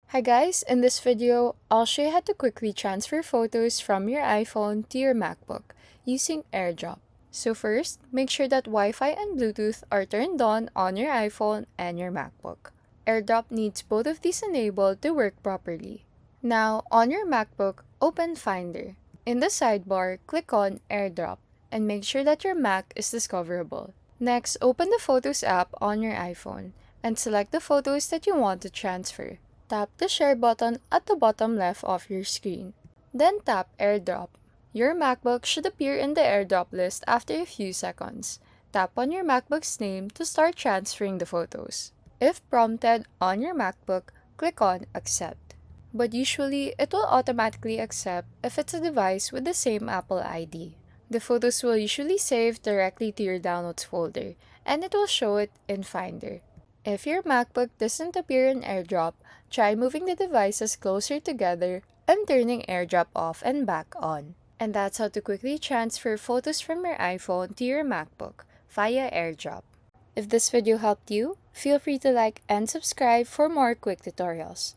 Hi guys, in this video, I'll show you how to quickly transfer photos from your iPhone to your MacBook using AirDrop. So first, make sure that Wi-Fi and Bluetooth are turned on your iPhone and your MacBook. AirDrop needs both of these enabled to work properly. Now, on your MacBook, open Finder. In the sidebar, click on AirDrop and make sure that your Mac is discoverable. Next, open the Photos app on your iPhone and select the photos that you want to transfer. Tap the Share button at the bottom left of your screen. Then tap AirDrop. Your MacBook should appear in the AirDrop list after a few seconds. Tap on your MacBook's name to start transferring the photos. If prompted on your MacBook, click on Accept. But usually, it will automatically accept if it's a device with the same Apple ID. The photos will usually save directly to your Downloads folder, and it will show it in Finder. If your MacBook doesn't appear in AirDrop, try moving the devices closer together and turning AirDrop off and back on. And that's how to quickly transfer photos from your iPhone to your MacBook via AirDrop. If this video helped you, feel free to like and subscribe for more quick tutorials.